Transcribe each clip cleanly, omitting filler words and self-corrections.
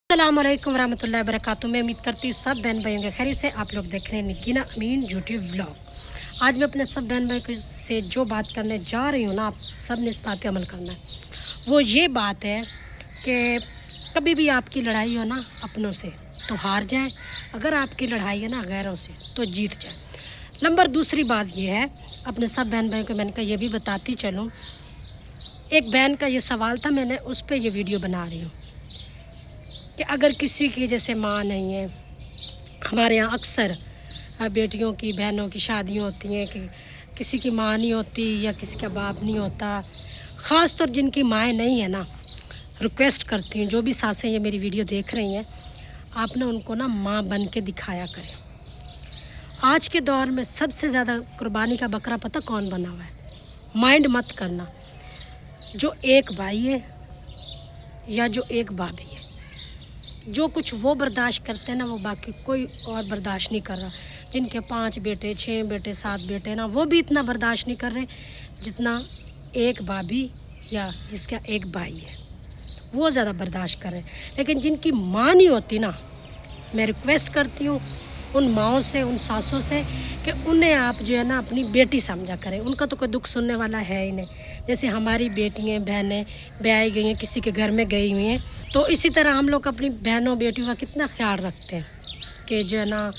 अस्सलामुअलैकुम वरहमतुल्लाहि वबरकातुहू। मैं उम्मीद करती हूँ सब बहन भाइयों के खैर से आप लोग देख रहे हैं निगीना अमीन यूट्यूब व्लॉग। आज मैं अपने सब बहन भाई से जो बात करने जा रही हूँ ना, आप सब ने इस बात पे अमल करना है। वो ये बात है कि कभी भी आपकी लड़ाई हो ना अपनों से तो हार जाए, अगर आपकी लड़ाई है ना गैरों से तो जीत जाए। नंबर दूसरी बात ये है, अपने सब बहन भाइयों को मैंने कहा ये भी बताती चलूँ। एक बहन का ये सवाल था, मैंने उस पर ये वीडियो बना रही हूँ कि अगर किसी की जैसे माँ नहीं है, हमारे यहाँ अक्सर बेटियों की बहनों की शादियाँ होती हैं कि किसी की माँ नहीं होती या किसी का बाप नहीं होता। ख़ास तौर जिनकी माएँ नहीं है ना, रिक्वेस्ट करती हूँ जो भी सासें ये मेरी वीडियो देख रही हैं, आप ना उनको ना माँ बन के दिखाया करें। आज के दौर में सबसे ज़्यादा कुर्बानी का बकरा पता कौन बना हुआ है? माइंड मत करना, जो एक भाई है या जो एक भाभी है। जो कुछ वो बर्दाश्त करते हैं ना, वो बाकी कोई और बर्दाश्त नहीं कर रहा। जिनके 5 बेटे 6 बेटे 7 बेटे ना, वो भी इतना बर्दाश्त नहीं कर रहे जितना एक भाभी या जिसका एक भाई है, वो ज़्यादा बर्दाश्त कर रहे हैं। लेकिन जिनकी माँ नहीं होती ना, मैं रिक्वेस्ट करती हूँ उन माँओं से, उन सासों से कि उन्हें आप जो है ना अपनी बेटी समझा करें। उनका तो कोई दुख सुनने वाला है ही नहीं। जैसे हमारी बेटियाँ बहनें ब्याही गई हैं, किसी के घर में गई हुई हैं, तो इसी तरह हम लोग अपनी बहनों बेटियों का कितना ख्याल रखते हैं कि जो है ना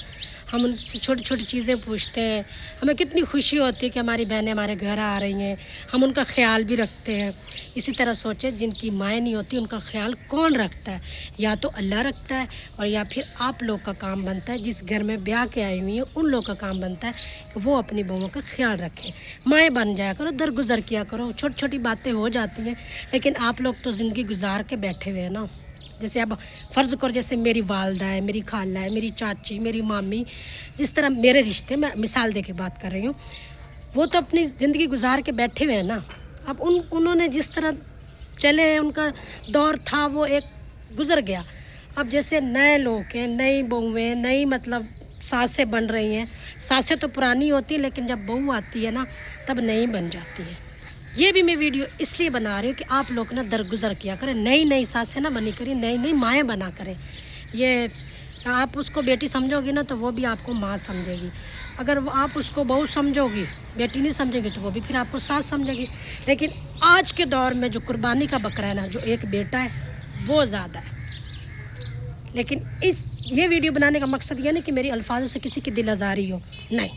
हम उनसे छोटी छोटी चीज़ें पूछते हैं। हमें कितनी खुशी होती है कि हमारी बहनें हमारे घर आ रही हैं, हम उनका ख्याल भी रखते हैं। इसी तरह सोचें, जिनकी माएँ नहीं होती उनका ख्याल कौन रखता है? या तो अल्लाह रखता है और या फिर आप लोग का काम बनता है। जिस घर में ब्याह के आई हुई हैं उन लोग का काम बनता है कि वो अपनी बहुओं का ख्याल रखें। माएँ बन जाया करो, दरगुजर किया करो। छोटी छोटी बातें हो जाती हैं, लेकिन आप लोग तो ज़िंदगी गुजार के बैठे हुए हैं ना। जैसे अब फ़र्ज़ करो, जैसे मेरी वालदा है, मेरी खाला है, मेरी चाची, मेरी मामी, जिस तरह मेरे रिश्ते, मैं मिसाल दे के बात कर रही हूँ, वो तो अपनी ज़िंदगी गुजार के बैठे हुए हैं ना। अब उन्होंने जिस तरह चले हैं, उनका दौर था वो एक गुज़र गया। अब जैसे नए लोग हैं, नई बहुएँ, नई मतलब सासें बन रही हैं। सासें तो पुरानी होती हैं, लेकिन जब बहू आती है ना तब नई बन जाती है। ये भी मैं वीडियो इसलिए बना रही हूँ कि आप लोग ना दरगुजर किया करें। नई नई सासें ना बनी करें, नई नई माएँ बना करें। ये आप उसको बेटी समझोगी ना तो वो भी आपको माँ समझेगी। अगर आप उसको बहू समझोगी, बेटी नहीं समझेगी, तो वो भी फिर आपको सास समझेगी। लेकिन आज के दौर में जो कुर्बानी का बकरा है ना, जो एक बेटा है वो ज़्यादा है। लेकिन ये वीडियो बनाने का मकसद ये नहीं कि मेरी अल्फाजों से किसी की दिल आज़ारी हो, नहीं।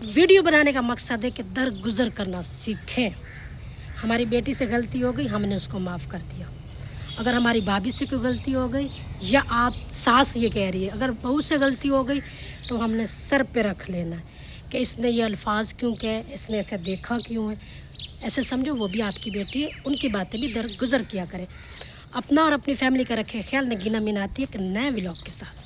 वीडियो बनाने का मकसद है कि दरगुजर करना सीखें। हमारी बेटी से गलती हो गई, हमने उसको माफ़ कर दिया। अगर हमारी भाभी से कोई गलती हो गई, या आप सास ये कह रही है अगर बहू से गलती हो गई, तो हमने सर पे रख लेना है कि इसने ये अल्फाज क्यों कहे, इसने ऐसे देखा क्यों है। ऐसे समझो वो भी आपकी बेटी है, उनकी बातें भी दरगुजर किया करें। अपना और अपनी फैमिली का रखें ख्याल। नगीना मीन आती है एक नए व्लॉग के साथ।